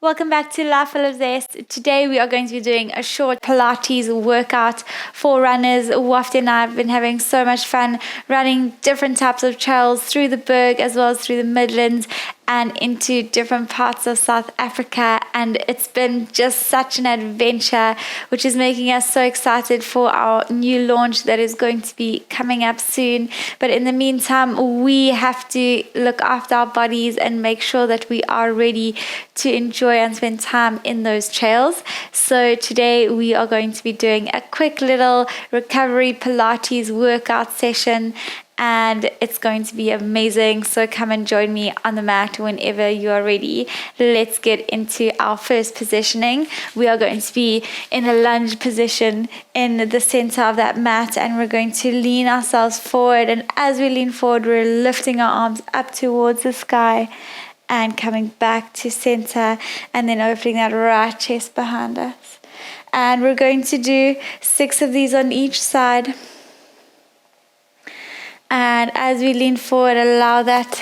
Welcome back to Life Full of Zest. Today we are going to be doing a short Pilates workout for runners. Wafti and I have been having so much fun running different types of trails through the Berg as well as through the Midlands and into different parts of South Africa, and it's been just such an adventure, which is making us so excited for our new launch that is going to be coming up soon. But in the meantime, we have to look after our bodies and make sure that we are ready to enjoy and spend time in those trails. So today we are going to be doing a quick little recovery Pilates workout session, and it's going to be amazing. So come and join me on the mat whenever you are ready. Let's get into our first positioning. We are going to be in a lunge position in the center of that mat, and we're going to lean ourselves forward, and as we lean forward, we're lifting our arms up towards the sky and coming back to center, and then opening that right chest behind us. And we're going to do 6 of these on each side. And as we lean forward, allow that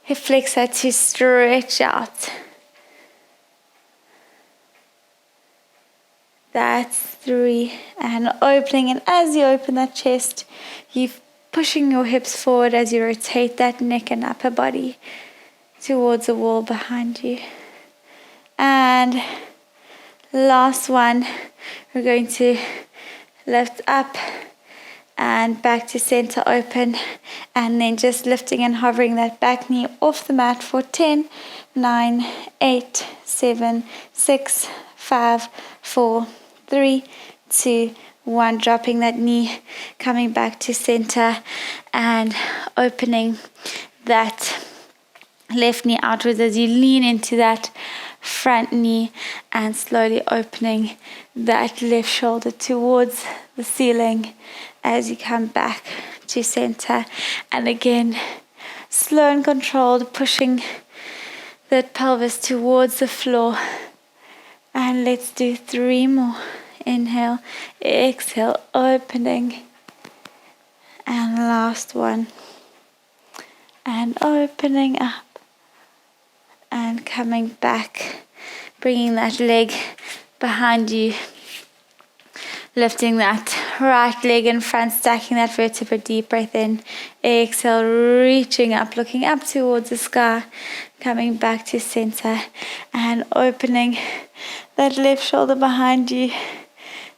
hip flexor to stretch out. That's 3. And opening, and as you open that chest, you're pushing your hips forward as you rotate that neck and upper body towards the wall behind you. And last one, we're going to lift up and back to center open, and then just lifting and hovering that back knee off the mat for 10, 9, 8, 7, 6, 5, 4, 3, 2, 1. Dropping that knee, coming back to center and opening that left knee outwards as you lean into that front knee, and slowly opening that left shoulder towards the ceiling as you come back to center. And again, slow and controlled, pushing that pelvis towards the floor. And let's do 3 more. Inhale, exhale, opening, and last one, and opening up and coming back, bringing that leg behind you, lifting that right leg in front, stacking that vertebra. Deep breath in, exhale, reaching up, looking up towards the sky, coming back to center and opening that left shoulder behind you,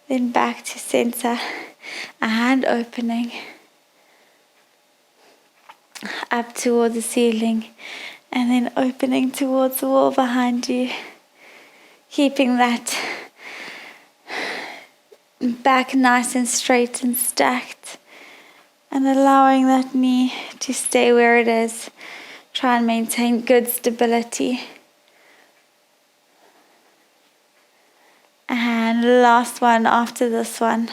then back to center and opening up towards the ceiling, and then opening towards the wall behind you, keeping that back nice and straight and stacked, and allowing that knee to stay where it is. Try and maintain good stability. And last one after this one.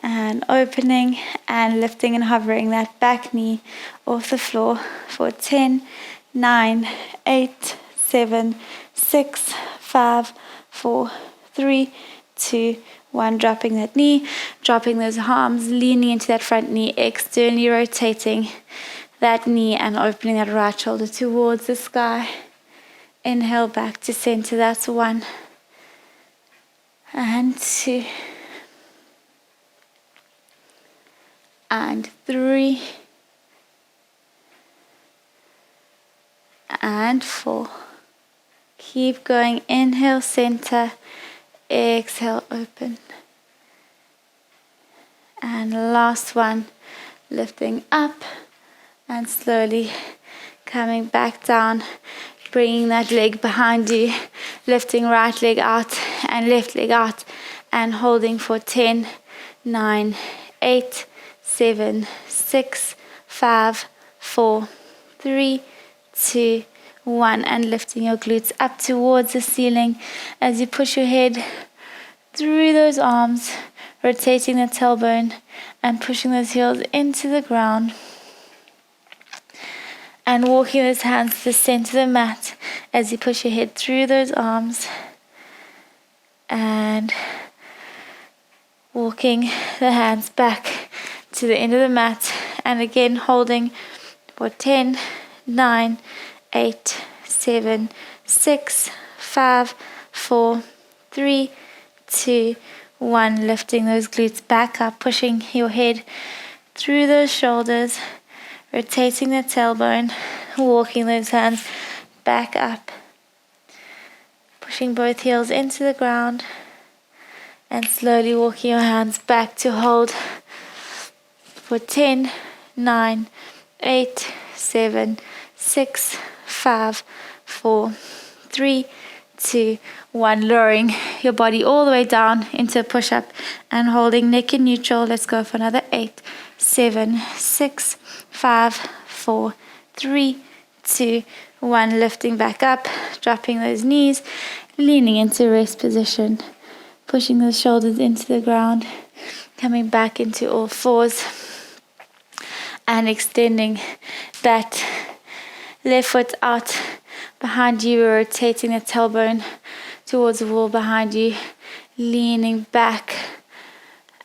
And opening and lifting and hovering that back knee off the floor for 10, 9, 8, 7, 6, 5, 4, 3, 2, 1. Dropping that knee, dropping those arms, leaning into that front knee, externally rotating that knee and opening that right shoulder towards the sky. Inhale back to center. That's 1 and 2 and 3 and 4. Keep going. Inhale, center. Exhale, open. And last one, lifting up and slowly coming back down, bringing that leg behind you, lifting right leg out and left leg out, and holding for 10, 9, 8, 7, 6, 5, 4, 3, 2, 1, and lifting your glutes up towards the ceiling as you push your head through those arms, rotating the tailbone and pushing those heels into the ground, and walking those hands to the center of the mat as you push your head through those arms, and walking the hands back to the end of the mat, and again holding For 10, 9, 8, 7, 6, 5, 4, 3, 2, 1. Lifting those glutes back up, pushing your head through those shoulders, rotating the tailbone, walking those hands back up, pushing both heels into the ground, and slowly walking your hands back to hold for 10, 9, 8, 7, 6, 5, 4, 3, 2, 1. Lowering your body all the way down into a push-up and holding neck in neutral. Let's go for another 8, 7, 6, 5, 4, 3, 2, 1. Lifting back up, dropping those knees, leaning into rest position, pushing those shoulders into the ground, coming back into all fours, and extending that left foot out behind you, rotating the tailbone towards the wall behind you, leaning back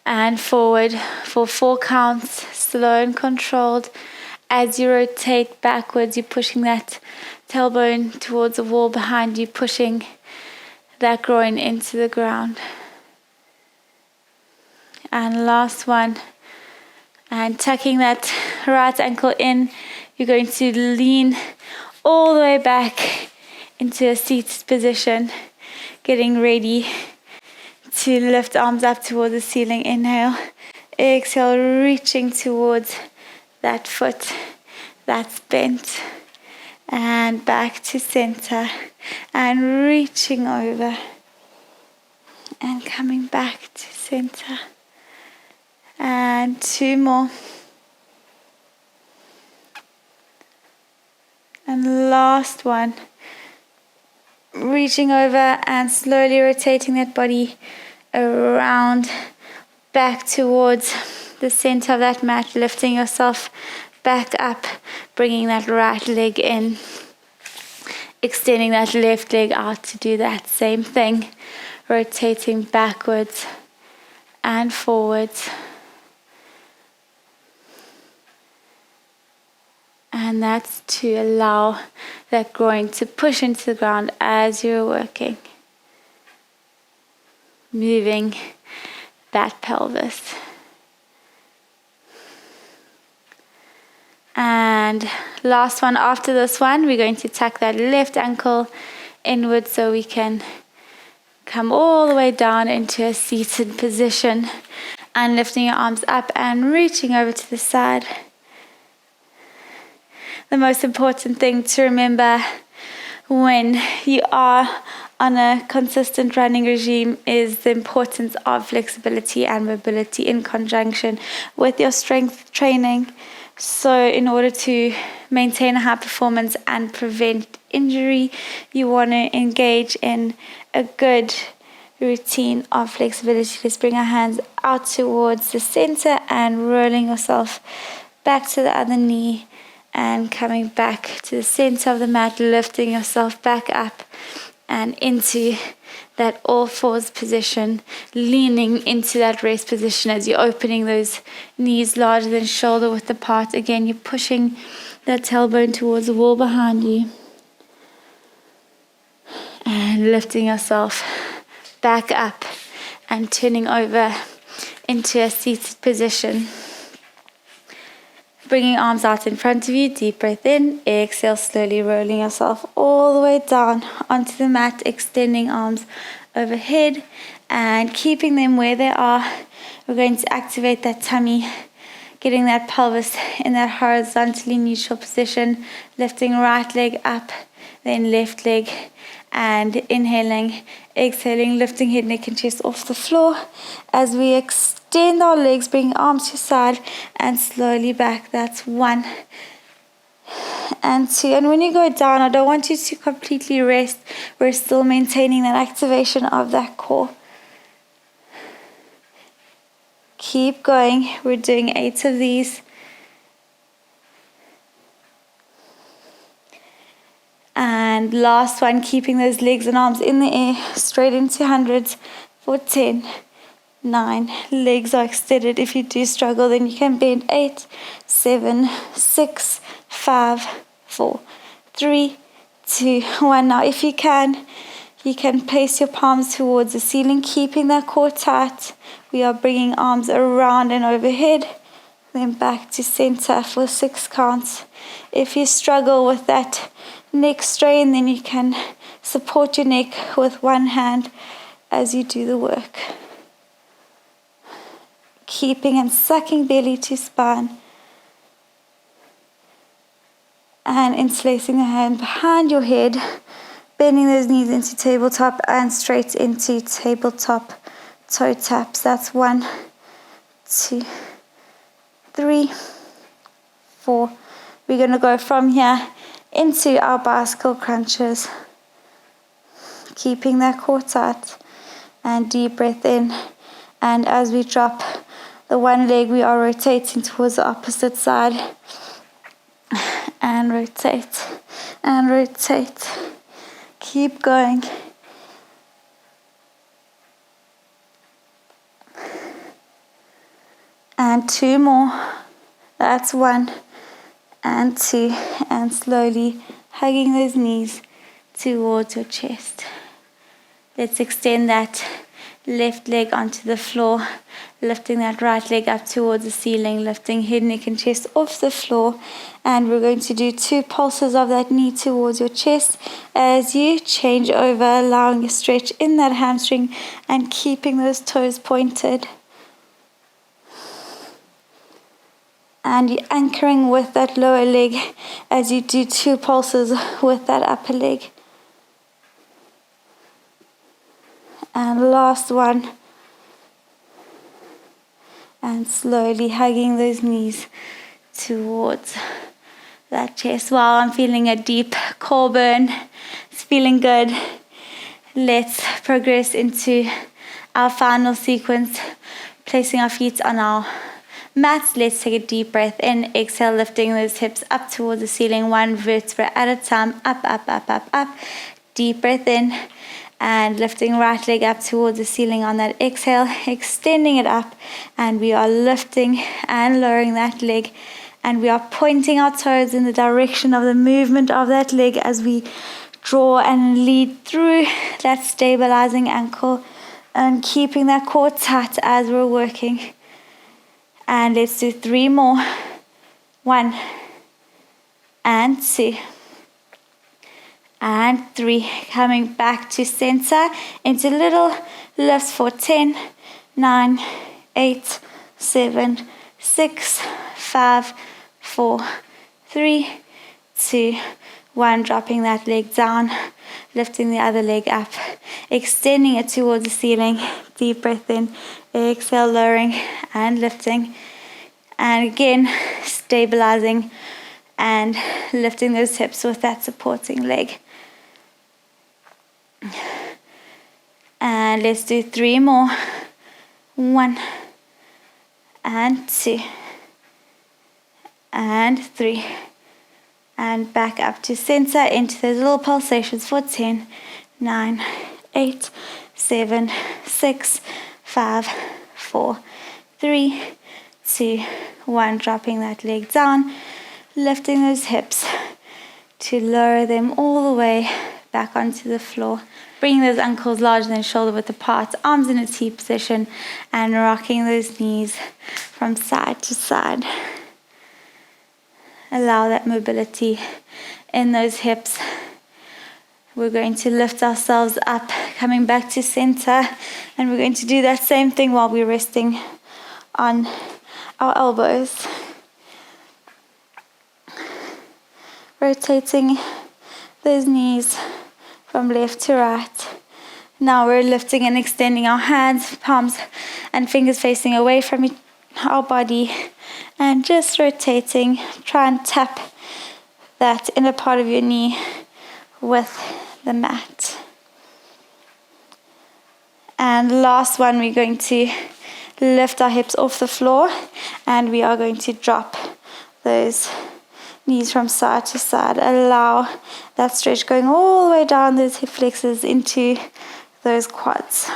and forward for 4 counts, slow and controlled. As you rotate backwards, you're pushing that tailbone towards the wall behind you, pushing that groin into the ground. And last one. And tucking that right ankle in, you're going to lean all the way back into a seated position, getting ready to lift arms up towards the ceiling. Inhale, exhale, reaching towards that foot that's bent, and back to center, and reaching over, and coming back to center. And 2 more. And last one. Reaching over and slowly rotating that body around, back towards the center of that mat, lifting yourself back up, bringing that right leg in, extending that left leg out to do that same thing, rotating backwards and forwards. And that's to allow that groin to push into the ground as you're working. Moving that pelvis. And last one, after this one, we're going to tuck that left ankle inward so we can come all the way down into a seated position. And lifting your arms up and reaching over to the side. The most important thing to remember when you are on a consistent running regime is the importance of flexibility and mobility in conjunction with your strength training. So in order to maintain a high performance and prevent injury, you want to engage in a good routine of flexibility. Let's bring our hands out towards the center and rolling yourself back to the other knee. And coming back to the center of the mat, lifting yourself back up and into that all fours position, leaning into that rest position as you're opening those knees larger than shoulder width apart. Again, you're pushing that tailbone towards the wall behind you. And lifting yourself back up and turning over into a seated position. Bringing arms out in front of you, deep breath in, exhale, slowly rolling yourself all the way down onto the mat, extending arms overhead and keeping them where they are. We're going to activate that tummy, getting that pelvis in that horizontally neutral position, lifting right leg up, then left leg, and inhaling, exhaling, lifting head, neck and chest off the floor as we extend our legs, bring arms to side and slowly back. That's 1 and 2. And when you go down, I don't want you to completely rest. We're still maintaining that activation of that core. Keep going. We're doing 8 of these. And last one, keeping those legs and arms in the air, straight into hundreds for 10, 9. Legs are extended. If you do struggle, then you can bend 8, 7, 6, 5, 4, 3, 2, 1. Now if you can place your palms towards the ceiling, keeping that core tight. We are bringing arms around and overhead, then back to center for 6 counts. If you struggle with that neck strain, then you can support your neck with one hand as you do the work. Keeping and sucking belly to spine. And interlacing the hand behind your head, bending those knees into tabletop and straight into tabletop toe taps. That's 1, 2, 3, 4. We're going to go from here into our bicycle crunches. Keeping that core tight and deep breath in. And as we drop the one leg, we are rotating towards the opposite side. And rotate and rotate. Keep going. And 2 more. That's 1 and 2. And slowly hugging those knees towards your chest. Let's extend that left leg onto the floor, lifting that right leg up towards the ceiling, lifting head, neck and chest off the floor. And we're going to do 2 pulses of that knee towards your chest as you change over, allowing a stretch in that hamstring and keeping those toes pointed. And you're anchoring with that lower leg as you do 2 pulses with that upper leg. And last one. And slowly hugging those knees towards that chest. While I'm feeling a deep core burn, it's feeling good. Let's progress into our final sequence, placing our feet on our mats. Let's take a deep breath in. Exhale, lifting those hips up towards the ceiling, 1 vertebra at a time. Up, up, up, up, up. Deep breath in. And lifting right leg up towards the ceiling on that exhale, extending it up, and we are lifting and lowering that leg, and we are pointing our toes in the direction of the movement of that leg as we draw and lead through that stabilizing ankle and keeping that core tight as we're working. And let's do 3 more. 1 and 2 and 3. Coming back to center into little lifts for 10, 9, 8, 7, 6, 5, 4, 3, 2, 1. Dropping that leg down, lifting the other leg up, extending it towards the ceiling. Deep breath in, exhale, lowering and lifting. And again, stabilizing and lifting those hips with that supporting leg. And let's do 3 more. 1 and 2 and 3. And back up to center into those little pulsations for 10, 9, 8, 7, 6, 5, 4, 3, 2, 1. Dropping that leg down, lifting those hips to lower them all the way back onto the floor. Bringing those ankles larger than shoulder width apart, arms in a T position, and rocking those knees from side to side. Allow that mobility in those hips. We're going to lift ourselves up, coming back to center, and we're going to do that same thing while we're resting on our elbows. Rotating those knees from left to right. Now we're lifting and extending our hands, palms and fingers facing away from our body, and just rotating. Try and tap that inner part of your knee with the mat. And last one, we're going to lift our hips off the floor, and we are going to drop those knees from side to side. Allow that stretch going all the way down those hip flexors into those quads.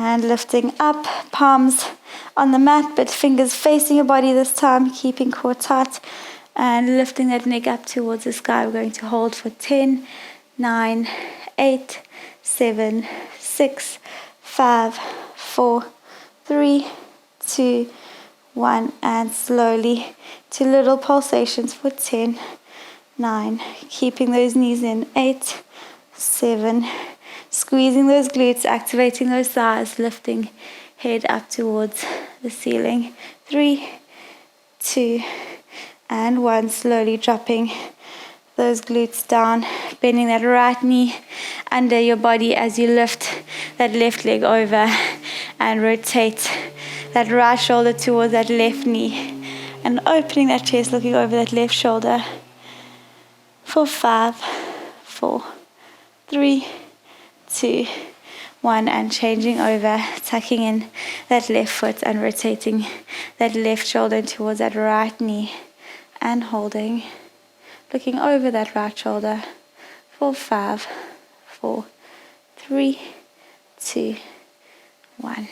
and lifting up, palms on the mat, but fingers facing your body this time, keeping core tight, and lifting that neck up towards the sky. We're going to hold for 10, 9, 8, 7, 6, 5, 4, 3, 2, 1, and slowly to little pulsations for 10, 9, keeping those knees in, 8, 7, squeezing those glutes, activating those thighs, lifting head up towards the ceiling, 3, 2, and 1, slowly dropping those glutes down, bending that right knee under your body as you lift that left leg over and rotate that right shoulder towards that left knee and opening that chest, looking over that left shoulder for 5, 4, 3, 2, 1, and changing over, tucking in that left foot and rotating that left shoulder towards that right knee and holding, looking over that right shoulder for 5, 4, 3, 2, 1.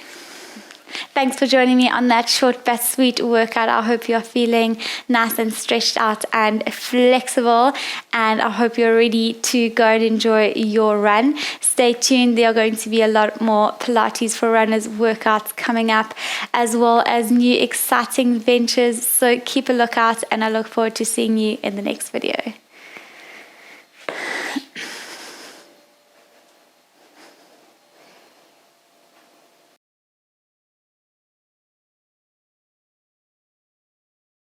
Thanks for joining me on that short but sweet workout. I hope you're feeling nice and stretched out and flexible, and I hope you're ready to go and enjoy your run. Stay tuned. There are going to be a lot more Pilates for runners workouts coming up, as well as new exciting ventures. So keep a lookout, and I look forward to seeing you in the next video.